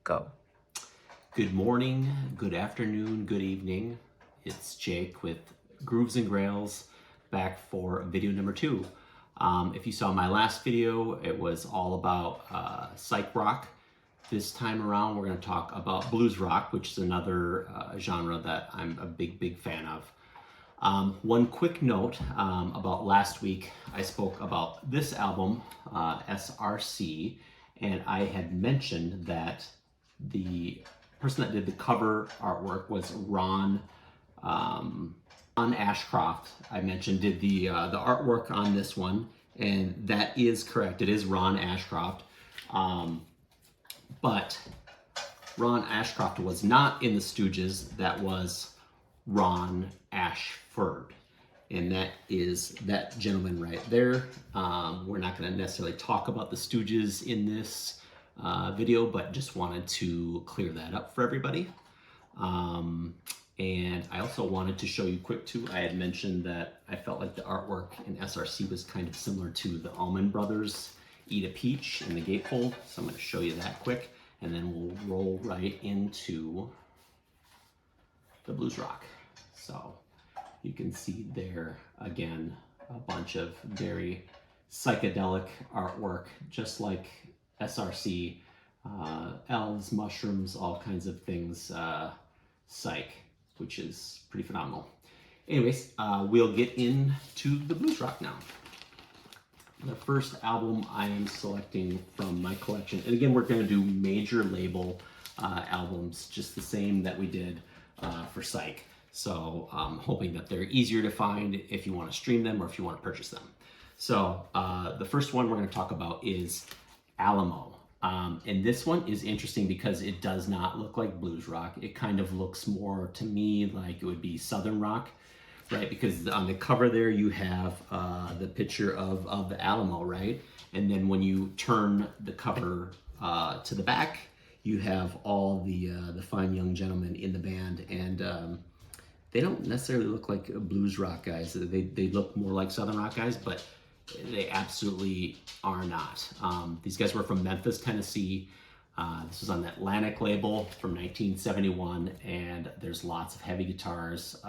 Go. Good morning, good afternoon, good evening. It's Jake with Grooves and Grails back for video number 2. If you saw my last video, it was all about psych rock. This time around, we're going to talk about blues rock, which is another genre that I'm a big fan of. One quick note about last week, I spoke about this album, SRC, and I had mentioned that the person that did the cover artwork was Ron Ashcroft. I mentioned did the artwork on this one, and that is correct. It is Ron Ashcroft, but Ron Ashcroft was not in the Stooges. That was Ron Ashford, and that is that gentleman right there. We're not going to necessarily talk about the Stooges in this video, but just wanted to clear that up for everybody. And I also wanted to show you quick too, I had mentioned that I felt like the artwork in SRC was kind of similar to the Allman Brothers Eat a Peach in the Gatefold, so I'm going to show you that quick, and then we'll roll right into the blues rock. So you can see there again a bunch of very psychedelic artwork, just like SRC, elves, mushrooms, all kinds of things, psych, which is pretty phenomenal. Anyways, we'll get into the blues rock now. The first album I am selecting from my collection, and again, we're going to do major label albums, just the same that we did for psych. So I'm hoping that they're easier to find if you want to stream them or if you want to purchase them. So the first one we're going to talk about is Alamo. And this one is interesting because it does not look like blues rock. It kind of looks more to me like it would be southern rock, right? Because on the cover there you have the picture of the Alamo, right? And then when you turn the cover to the back, you have all the fine young gentlemen in the band, and they don't necessarily look like blues rock guys. They look more like southern rock guys, but they absolutely are not. These guys were from Memphis, Tennessee. This was on the Atlantic label from 1971, and there's lots of heavy guitars,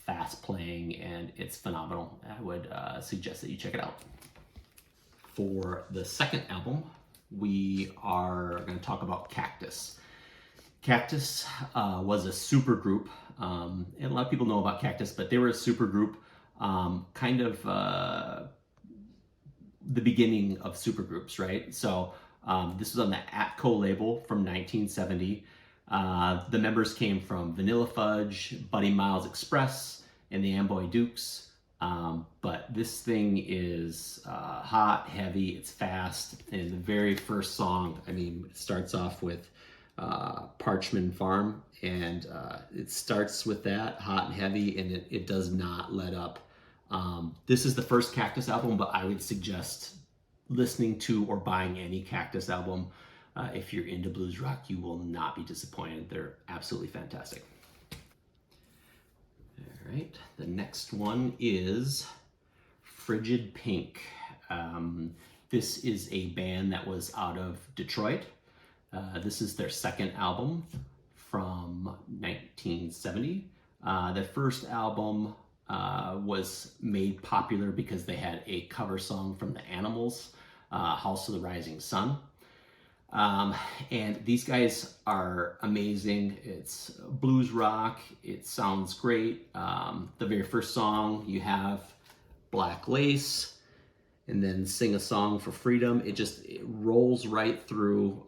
fast playing, and it's phenomenal. I would suggest that you check it out. For the second album, we are going to talk about Cactus. Cactus was a super group, and a lot of people know about Cactus, but they were a super group, kind of the beginning of supergroups, right? So this was on the Atco label from 1970. The members came from Vanilla Fudge, Buddy Miles Express, and the Amboy Dukes. But this thing is hot, heavy, it's fast, and the very first song, I mean, it starts off with Parchman Farm, and it starts with that, hot and heavy, and it does not let up. This is the first Cactus album, but I would suggest listening to or buying any Cactus album. If you're into blues rock, you will not be disappointed. They're absolutely fantastic. All right, the next one is Frigid Pink. This is a band that was out of Detroit. This is their second album from 1970. Their first album was made popular because they had a cover song from the Animals, House of the Rising Sun. And these guys are amazing. It's blues rock. It sounds great. The very first song, you have Black Lace, and then Sing a Song for Freedom. It rolls right through.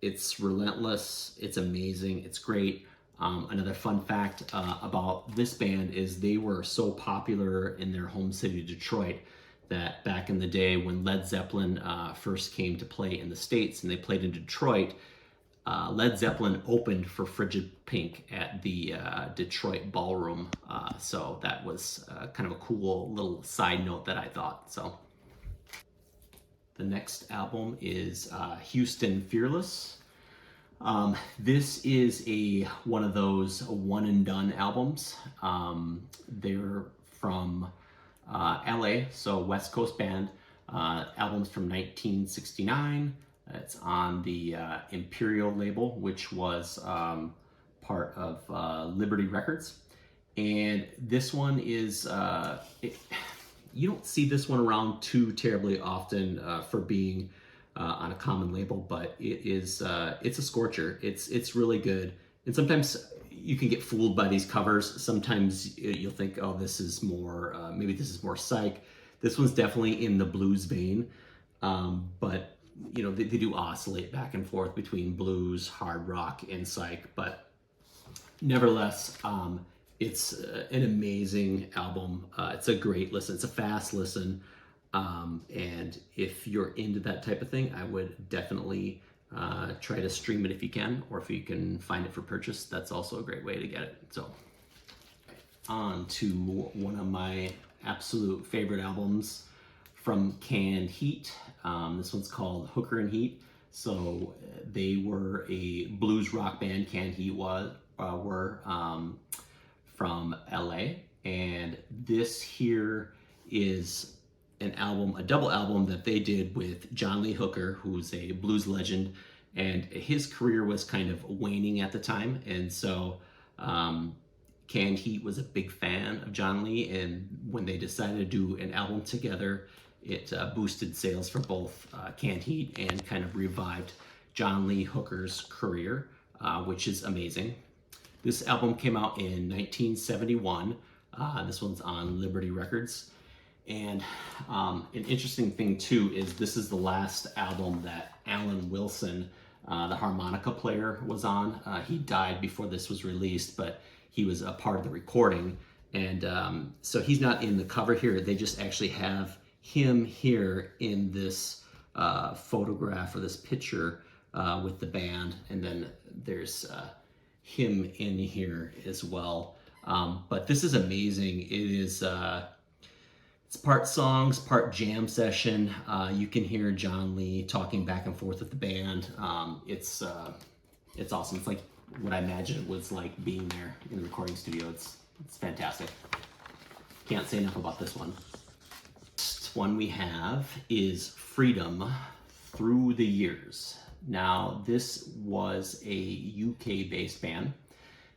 It's relentless. It's amazing. It's great. Another fun fact about this band is they were so popular in their home city, Detroit, that back in the day when Led Zeppelin first came to play in the States and they played in Detroit, Led Zeppelin opened for Frigid Pink at the Detroit Ballroom. So that was kind of a cool little side note that I thought. So the next album is Houston Fearless. This is one of those one and done albums. They're from LA, so West Coast band. Albums from 1969, It's on the Imperial label, which was part of Liberty Records. And this one is, you don't see this one around too terribly often for being on a common label, but it's a scorcher. It's really good. And sometimes you can get fooled by these covers. Sometimes you'll think, oh, this is more, maybe this is more psych. This one's definitely in the blues vein, but you know, they do oscillate back and forth between blues, hard rock, and psych, but nevertheless, it's an amazing album. It's a great listen. It's a fast listen. And if you're into that type of thing, I would definitely try to stream it if you can, or if you can find it for purchase, that's also a great way to get it. So on to one of my absolute favorite albums from Canned Heat. This one's called Hooker and Heat. So they were a blues rock band. Canned Heat were from LA, and this here is an album, a double album that they did with John Lee Hooker, who's a blues legend, and his career was kind of waning at the time, and so Canned Heat was a big fan of John Lee, and when they decided to do an album together, it boosted sales for both Canned Heat and kind of revived John Lee Hooker's career, which is amazing. This album came out in 1971. This one's on Liberty Records. And an interesting thing too is this is the last album that Alan Wilson, the harmonica player, was on. He died before this was released, but he was a part of the recording. And so he's not in the cover here. They just actually have him here in this photograph or this picture with the band. And then there's him in here as well. But this is amazing. It is it's part songs, part jam session. You can hear John Lee talking back and forth with the band. It's awesome. It's like what I imagine it was like being there in the recording studio. It's fantastic. Can't say enough about this one. Next one we have is Freedom Through the Years. Now, this was a UK-based band.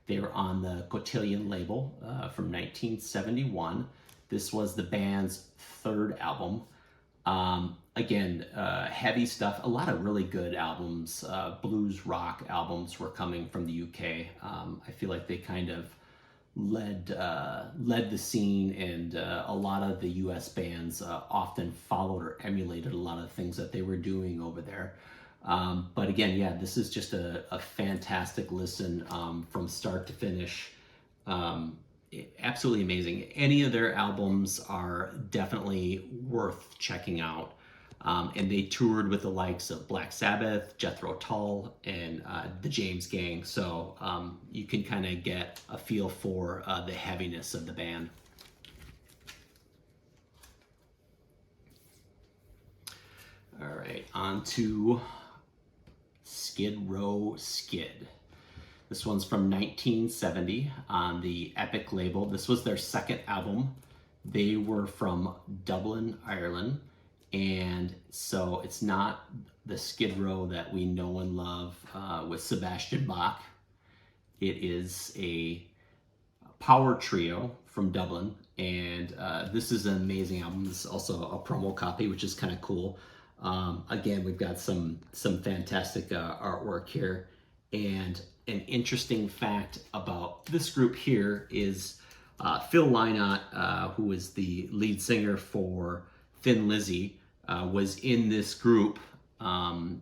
They were on the Cotillion label from 1971. This was the band's third album. Again, heavy stuff, a lot of really good albums. Blues rock albums were coming from the UK. I feel like they kind of led the scene, and a lot of the US bands often followed or emulated a lot of the things that they were doing over there. But again, yeah, this is just a fantastic listen from start to finish. Absolutely amazing. Any of their albums are definitely worth checking out. And they toured with the likes of Black Sabbath, Jethro Tull, and the James Gang. So you can kind of get a feel for the heaviness of the band. All right, on to Skid Row Skid. This one's from 1970 on the Epic label. This was their second album. They were from Dublin, Ireland. And so it's not the Skid Row that we know and love with Sebastian Bach. It is a power trio from Dublin. And this is an amazing album. This is also a promo copy, which is kind of cool. Again, we've got some fantastic artwork here. And an interesting fact about this group here is Phil Lynott, who is the lead singer for Thin Lizzy, was in this group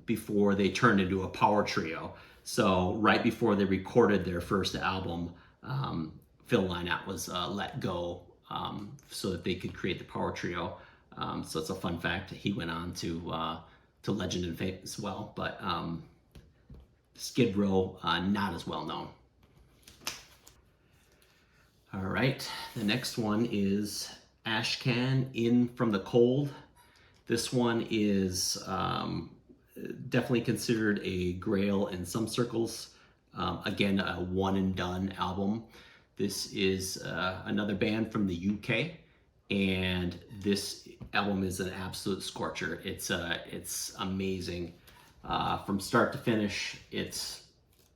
before they turned into a power trio. So right before they recorded their first album, Phil Lynott was let go so that they could create the power trio. So it's a fun fact. He went on to legend and fame as well, but Skid Row, not as well known. All right, the next one is Ashan, In From the Cold. This one is definitely considered a grail in some circles. Again, a one and done album. This is another band from the UK, and this album is an absolute scorcher. It's amazing. From start to finish,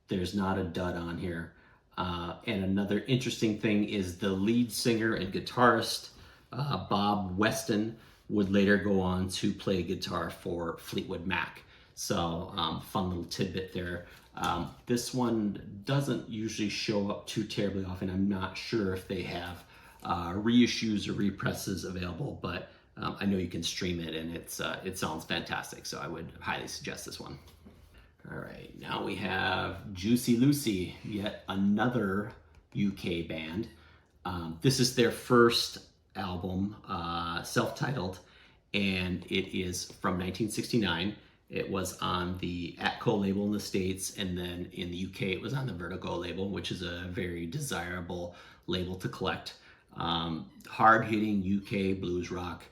there's not a dud on here. And another interesting thing is the lead singer and guitarist, Bob Weston, would later go on to play guitar for Fleetwood Mac. So fun little tidbit there. This one doesn't usually show up too terribly often. I'm not sure if they have reissues or represses available, but I know you can stream it, and it sounds fantastic. So I would highly suggest this one. All right, now we have Juicy Lucy, yet another UK band. This is their first album, self-titled, and it is from 1969. It was on the Atco label in the States, and then in the UK it was on the Vertigo label, which is a very desirable label to collect. Hard-hitting UK blues rock.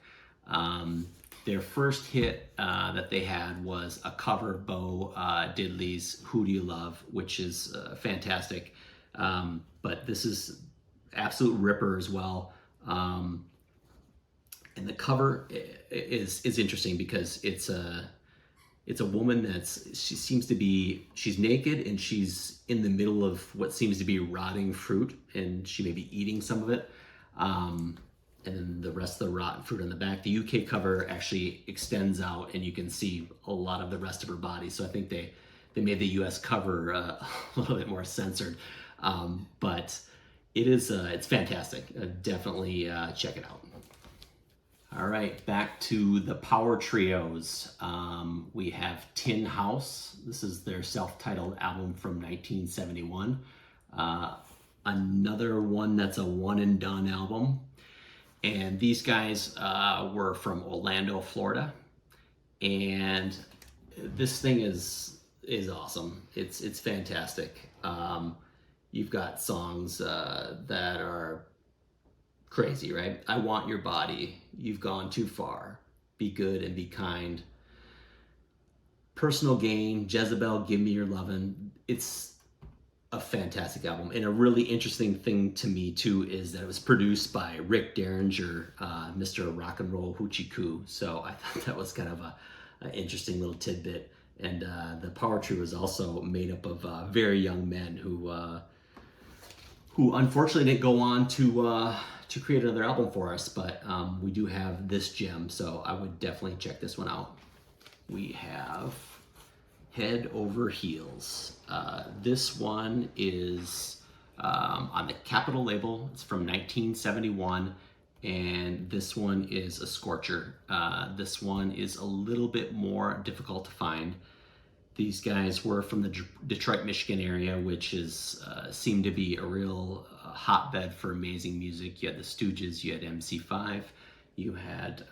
Their first hit that they had was a cover of Bo Diddley's Who Do You Love, which is fantastic. But this is absolute ripper as well. And the cover is interesting because it's a woman she's naked, and she's in the middle of what seems to be rotting fruit, and she may be eating some of it. And then the rest of the rotten fruit on the back. The UK cover actually extends out, and you can see a lot of the rest of her body. So I think they made the US cover a little bit more censored. But it's fantastic. Definitely check it out. All right, back to the power trios. We have Tin House. This is their self-titled album from 1971. Another one that's a one and done album. And these guys were from Orlando, Florida. And this thing is awesome. It's fantastic. You've got songs that are crazy, right? I Want Your Body, You've Gone Too Far, Be Good and Be Kind, Personal Gain, Jezebel, Give Me Your Lovin'. It's a fantastic album. And a really interesting thing to me too is that it was produced by Rick Derringer, Mr. Rock and Roll Hoochie Coo. So I thought that was kind of an interesting little tidbit. And the power trio was also made up of very young men who unfortunately didn't go on to create another album for us, but we do have this gem, so I would definitely check this one out. We have Head Over Heels. This one is on the Capitol label. It's from 1971, and this one is a scorcher. This one is a little bit more difficult to find. These guys were from the Detroit, Michigan area, which is seemed to be a real hotbed for amazing music. You had the Stooges, you had MC5, you had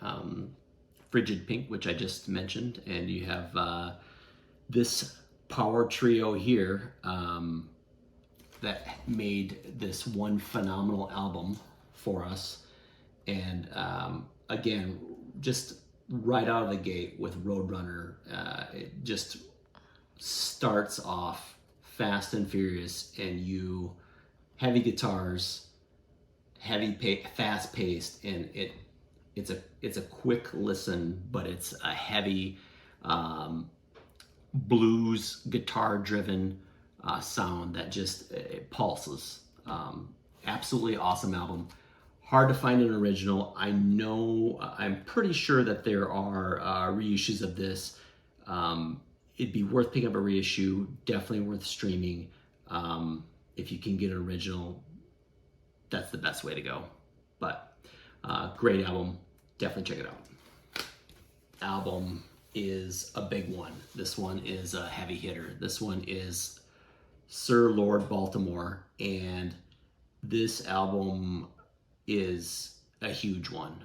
Frigid Pink, which I just mentioned, and you have this power trio here that made this one phenomenal album for us. And again, just right out of the gate with Roadrunner, it just starts off fast and furious, and heavy guitars, fast paced, and it's a quick listen, but it's a heavy blues guitar driven sound that just it pulses. Absolutely awesome album. Hard to find an original. I'm pretty sure that there are reissues of this. It'd be worth picking up a reissue, definitely worth streaming. If you can get an original, that's the best way to go. But great album, definitely check it out. Album is a big one. This one is a heavy hitter. This one is Sir Lord Baltimore, and this album is a huge one.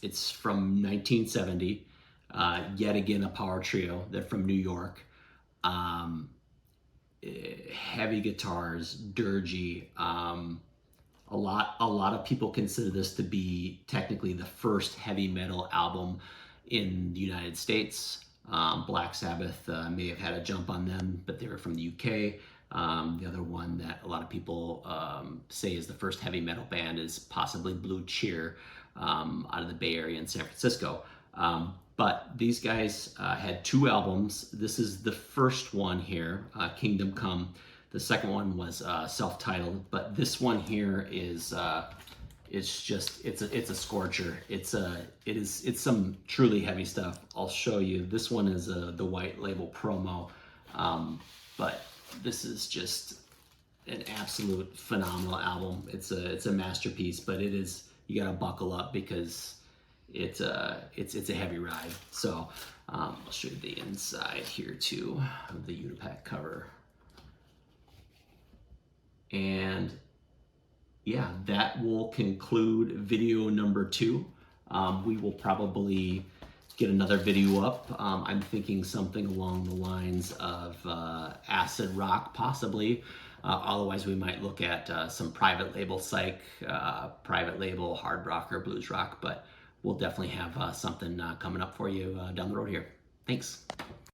It's from 1970. Yet again, a power trio. They're from New York. Heavy guitars, dirgy. A lot of people consider this to be technically the first heavy metal album in the United States. Black Sabbath may have had a jump on them, but they were from the UK. The other one that a lot of people say is the first heavy metal band is possibly Blue Cheer out of the Bay Area in San Francisco. But these guys had 2 albums. This is the first one here, Kingdom Come. The second one was self-titled, but this one here is it's a scorcher. It's some truly heavy stuff. I'll show you. This one is the white label promo, but this is just an absolute phenomenal album. It's a masterpiece, but you gotta buckle up because it's a heavy ride. So I'll show you the inside here too of the Unipack cover. And yeah, that will conclude video number 2. We will probably get another video up. I'm thinking something along the lines of acid rock, possibly. Otherwise, we might look at some private label psych, private label hard rock or blues rock, but we'll definitely have something coming up for you down the road here. Thanks.